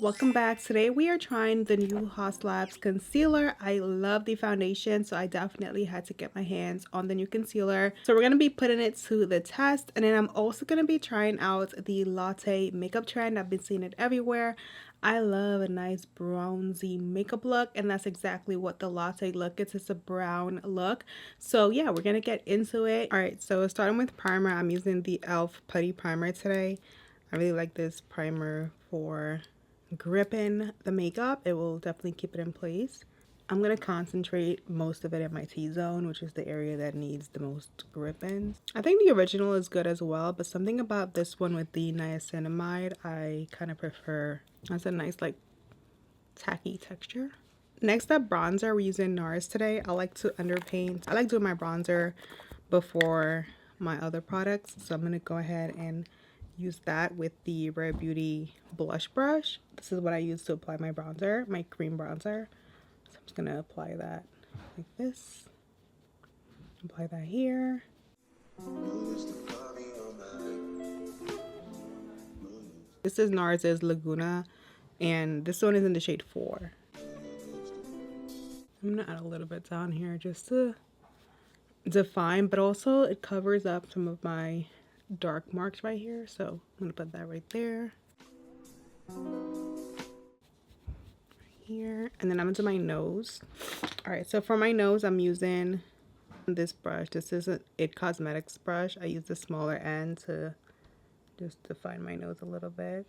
Welcome back. Today we are trying the new Haus Labs concealer. I love the foundation, so I definitely had to get my hands on the new concealer. So we're going to be putting it to the test, and then I'm also going to be trying out the Latte makeup trend. I've been seeing it everywhere. I love a nice bronzy makeup look, and that's exactly what the Latte look is. It's a brown look. So yeah, we're going to get into it. All right, so starting with primer, I'm using the e.l.f. Putty Primer today. I really like this primer for gripping the makeup. It will definitely keep it in place. I'm going to concentrate most of it in my T-zone, which is the area that needs the most gripping. I think the original is good as well, but something about this one with the niacinamide I kind of prefer. That's a nice like tacky texture. Next up, bronzer. We're using NARS today. I like to underpaint. I like doing my bronzer before my other products, so I'm going to go ahead and use that with the Rare Beauty blush brush. This is what I use to apply my bronzer, my cream bronzer. So I'm just gonna apply that like this. Apply that here. This is NARS's Laguna, and this one is in the shade 4. I'm gonna add a little bit down here just to define, but also it covers up some of my dark marks right here, so I'm gonna put that right there, right here, and then I'm into my nose. All right, so for my nose I'm using this brush. This is a 𝐻 Cosmetics brush. I use the smaller end to just define my nose a little bit.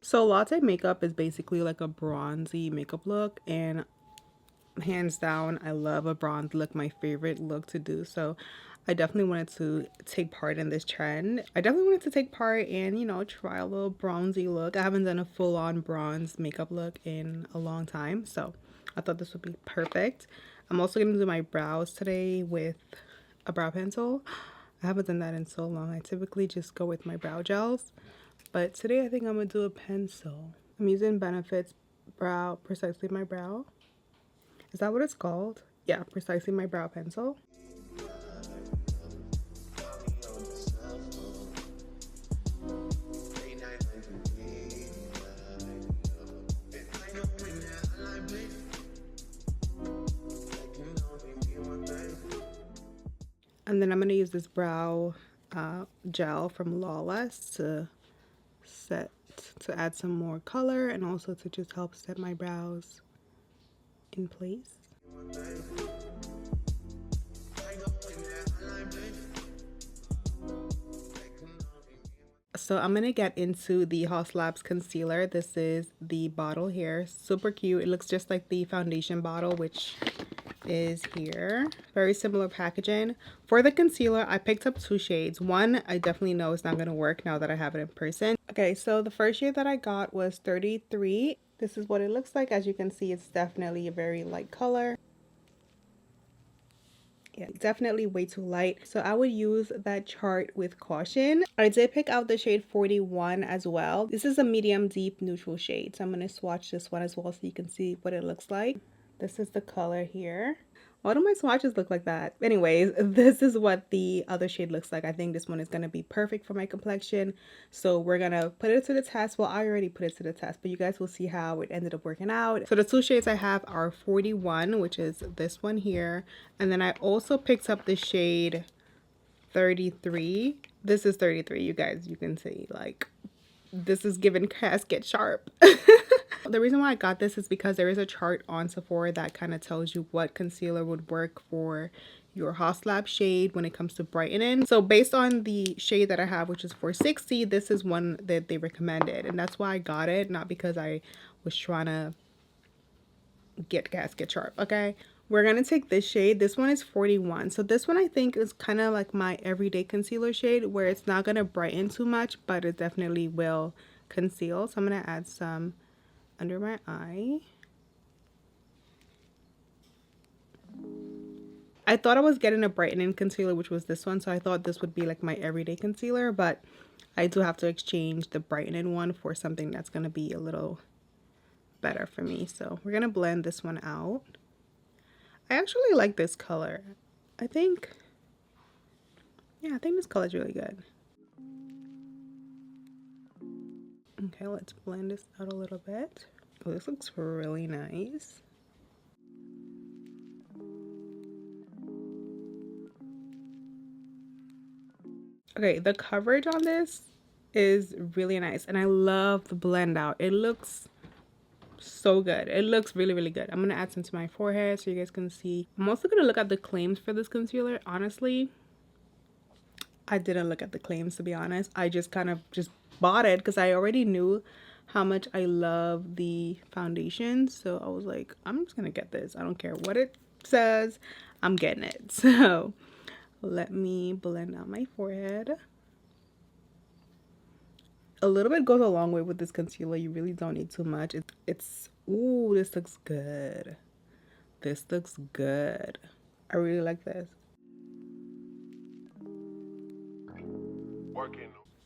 So Latte makeup is basically like a bronzy makeup look, and hands down I love a bronze look, my favorite look to do. So I definitely wanted to take part in this trend. I definitely wanted to take part and, you know, try a little bronzy look. I haven't done a full-on bronze makeup look in a long time, so I thought this would be perfect. I'm also going to do my brows today with a brow pencil. I haven't done that in so long. I typically just go with my brow gels, but today I think I'm gonna do a pencil. I'm using Benefit's brow, Precisely My Brow. Is that what it's called? Yeah, Precisely My Brow pencil. And then I'm gonna use this brow gel from Lawless to add some more color and also to just help set my brows in place. So I'm gonna get into the Haus Labs concealer. This is the bottle here. Super cute. It looks just like the foundation bottle, which is here. Very similar packaging. For the concealer, I picked up 2 shades. One I definitely know is not going to work now that I have it in person. Okay, so the first shade that I got was 33. This is what it looks like. As you can see, it's definitely a very light color. Yeah, definitely way too light. So I would use that chart with caution. I did pick out the shade 41 as well. This is a medium deep neutral shade. So I'm going to swatch this one as well so you can see what it looks like. This is the color here. Why do my swatches look like that? Anyways, this is what the other shade looks like. I think this one is going to be perfect for my complexion. So we're going to put it to the test. Well, I already put it to the test, but you guys will see how it ended up working out. So the 2 shades I have are 41, which is this one here. And then I also picked up the shade 33. This is 33, you guys. You can see, like, this is giving casket sharp. The reason why I got this is because there is a chart on Sephora that kind of tells you what concealer would work for your Haus Labs shade when it comes to brightening. So based on the shade that I have, which is 460, this is one that they recommended, and that's why I got it, not because I was trying to get casket sharp. Okay, we're gonna take this shade. This one is 41. So this one I think is kind of like my everyday concealer shade, where it's not gonna brighten too much, but it definitely will conceal. So I'm gonna add some under my eye. I thought I was getting a brightening concealer, which was this one, so I thought this would be like my everyday concealer, but I do have to exchange the brightening one for something that's going to be a little better for me. So we're going to blend this one out. I actually like this color. I think Yeah, I think this color is really good. Okay, let's blend this out a little bit. Oh, this looks really nice. Okay, the coverage on this is really nice, and I love the blend out. It looks so good. It looks really, really good. I'm gonna add some to my forehead so you guys can see. I'm also gonna look at the claims for this concealer. Honestly, I didn't look at the claims, to be honest. I just kind of just bought it because I already knew how much I love the foundation. So I was like, I'm just gonna get this. I don't care what it says, I'm getting it. So let me blend out my forehead. A little bit goes a long way with this concealer. You really don't need too much. It's ooh, this looks good. This looks good. I really like this.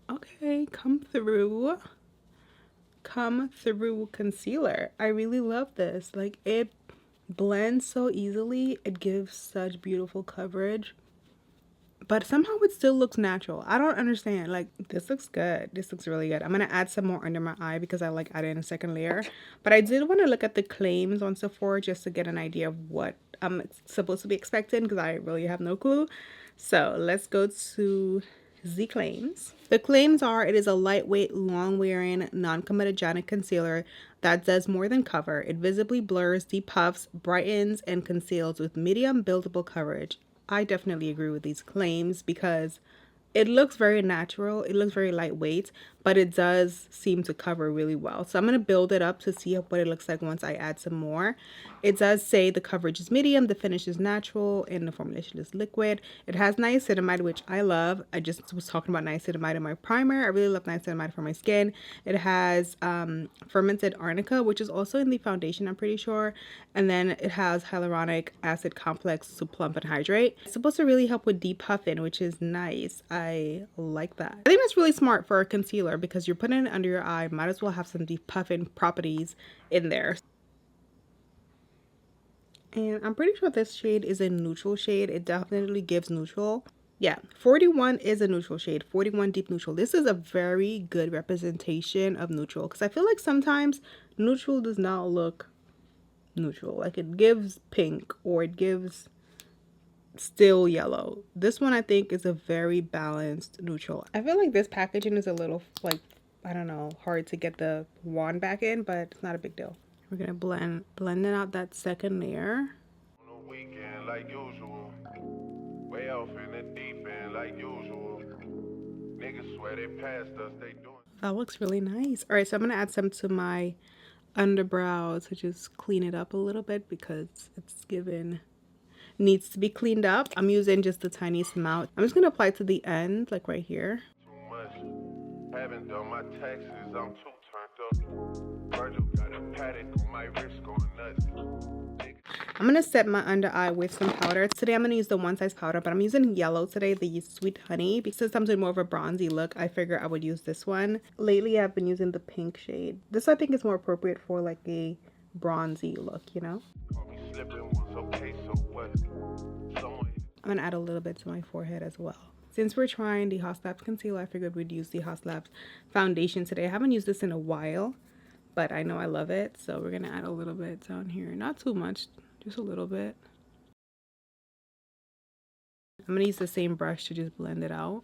Okay, come through concealer. I really love this. Like, it blends so easily. It gives such beautiful coverage, but somehow it still looks natural. I don't understand. Like, this looks good. This looks really good. I'm gonna add some more under my eye because I like adding a second layer, but I did want to look at the claims on Sephora just to get an idea of what I'm supposed to be expecting, because I really have no clue. So let's go to the claims. The claims are: it is a lightweight, long-wearing, non-comedogenic concealer that does more than cover. It visibly blurs, depuffs, brightens, and conceals with medium buildable coverage. I definitely agree with these claims because it looks very natural. It looks very lightweight, but it does seem to cover really well. So I'm going to build it up to see what it looks like once I add some more. It does say the coverage is medium, the finish is natural, and the formulation is liquid. It has niacinamide, which I love. I just was talking about niacinamide in my primer. I really love niacinamide for my skin. It has fermented arnica, which is also in the foundation, I'm pretty sure. And then it has hyaluronic acid complex to plump and hydrate. It's supposed to really help with depuffing, which is nice. I like that. I think that's really smart for a concealer because you're putting it under your eye. Might as well have some depuffing properties in there. And I'm pretty sure this shade is a neutral shade. It definitely gives neutral. Yeah, 41 is a neutral shade. 41 deep neutral. This is a very good representation of neutral, because I feel like sometimes neutral does not look neutral. Like, it gives pink or it gives still yellow. This one I think is a very balanced neutral. I feel like this packaging is a little, like, I don't know, hard to get the wand back in, but it's not a big deal. We're gonna blend it out that second layer. On the weekend, like usual. Way off in the deep end, like usual. Niggas swear they passed us, they doing. That looks really nice. All right, so I'm gonna add some to my underbrow to just clean it up a little bit because it's needs to be cleaned up. I'm using just the tiniest amount. I'm just gonna apply it to the end, like right here. Too much. Haven't done my taxes, I'm too turned up. Virgil got a paddock on my wrist going nuts. I'm gonna set my under eye with some powder. Today I'm gonna use the one size powder, but I'm using yellow today, the Sweet Honey, because I'm doing more of a bronzy look. I figure I would use this one. Lately I've been using the pink shade. This I think is more appropriate for like a bronzy look, you know? I'm gonna add a little bit to my forehead as well. Since we're trying the Haus concealer, I figured we'd use the Haus foundation today. I haven't used this in a while, but I know I love it. So we're gonna add a little bit down here. Not too much, just a little bit. I'm gonna use the same brush to just blend it out.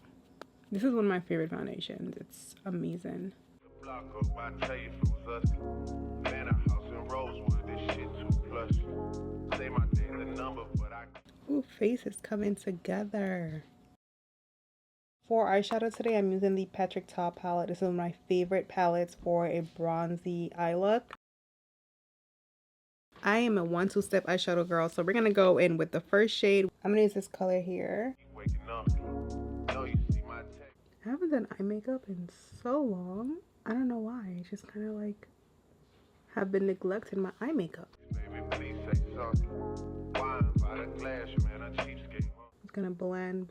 This is one of my favorite foundations. It's amazing. Ooh, face is coming together. For eyeshadow today, I'm using the Patrick Ta palette. This is one of my favorite palettes for a bronzy eye look. I am a 1-2 step eyeshadow girl, so we're gonna go in with the first shade. I'm gonna use this color here. I haven't done eye makeup in so long. I don't know why. It's just kind of like have been neglecting my eye makeup. It's gonna blend.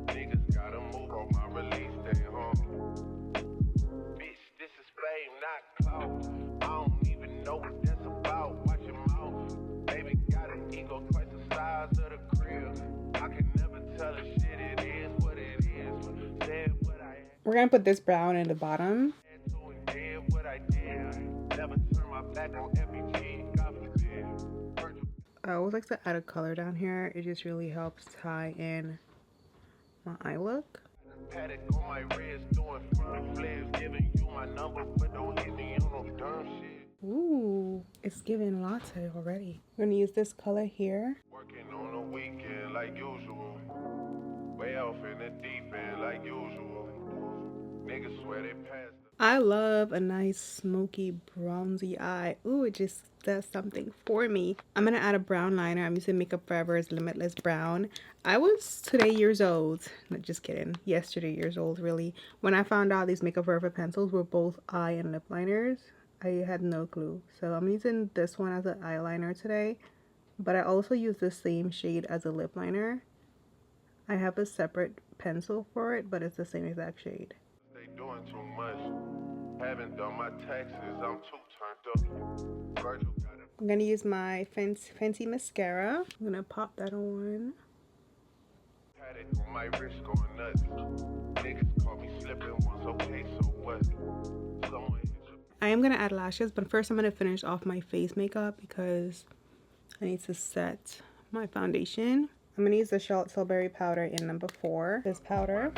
Niggas gotta move on my release day home. Bitch, this is fame, not clout. I don't even know what that's about. Watch your mouth. Baby got an ego twice the size of the crib. I can never tell We're gonna put this brown in the bottom. I always like to add a color down here. It just really helps tie in my eye look. Ooh, it's giving latte already. We're gonna use this color here. Working on a weekend like usual. Way off in the deep end like usual. Niggas swear they passed. I love a nice smoky bronzy eye. Ooh, it just does something for me. I'm gonna add a brown liner. I'm using Makeup Forever's Limitless Brown. I was today years old. No, just kidding. Yesterday years old, really. When I found out these Makeup Forever pencils were both eye and lip liners, I had no clue. So I'm using this one as an eyeliner today. But I also use the same shade as a lip liner. I have a separate pencil for it, but it's the same exact shade. They doing too much. Haven't done my taxes. I'm too turned up. I'm gonna use my fancy mascara. I'm gonna pop that on. Had it on my wrist going nuts. Niggas call me slipping once. Okay, so what? I am gonna add lashes, but first I'm gonna finish off my face makeup because I need to set my foundation. I'm gonna use the Charlotte Tilbury powder in number 4. This powder.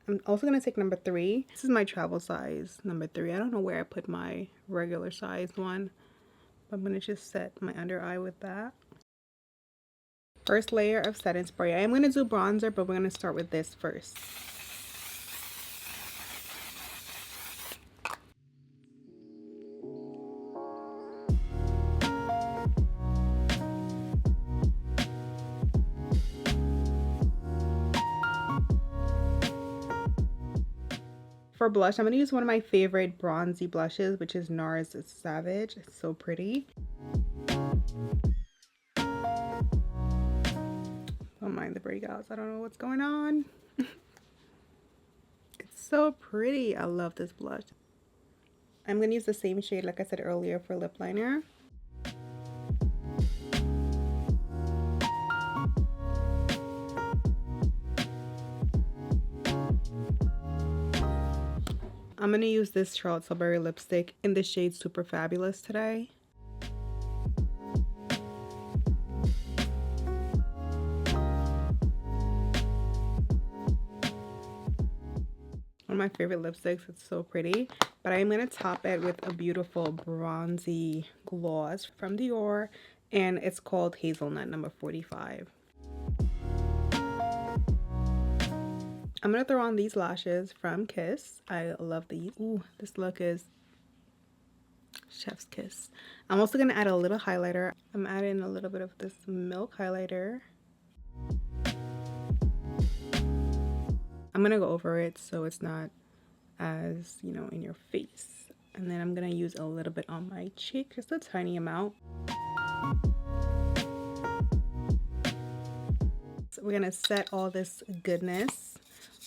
I'm also gonna take number 3. This is my travel size, number 3. I don't know where I put my regular size one, but I'm gonna just set my under eye with that. First layer of setting spray. I am gonna do bronzer, but we're gonna start with this first. For blush, I'm going to use one of my favorite bronzy blushes, which is NARS Savage. It's so pretty. Don't mind the breakouts. I don't know what's going on. It's so pretty. I love this blush. I'm going to use the same shade like I said earlier for lip liner. I'm going to use this Charlotte Tilbury lipstick in the shade Super Fabulous today. One of my favorite lipsticks. It's so pretty. But I am going to top it with a beautiful bronzy gloss from Dior. And it's called Hazelnut number 45. I'm going to throw on these lashes from Kiss. I love these. Ooh, this look is chef's kiss. I'm also going to add a little highlighter. I'm adding a little bit of this milk highlighter. I'm going to go over it so it's not as, you know, in your face. And then I'm going to use a little bit on my cheek, just a tiny amount. So we're going to set all this goodness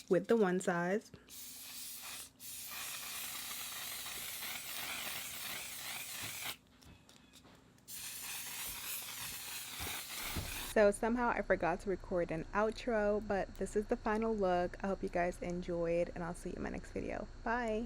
with the one size. So somehow I forgot to record an outro, but this is the final look. I hope you guys enjoyed, and I'll see you in my next video. Bye!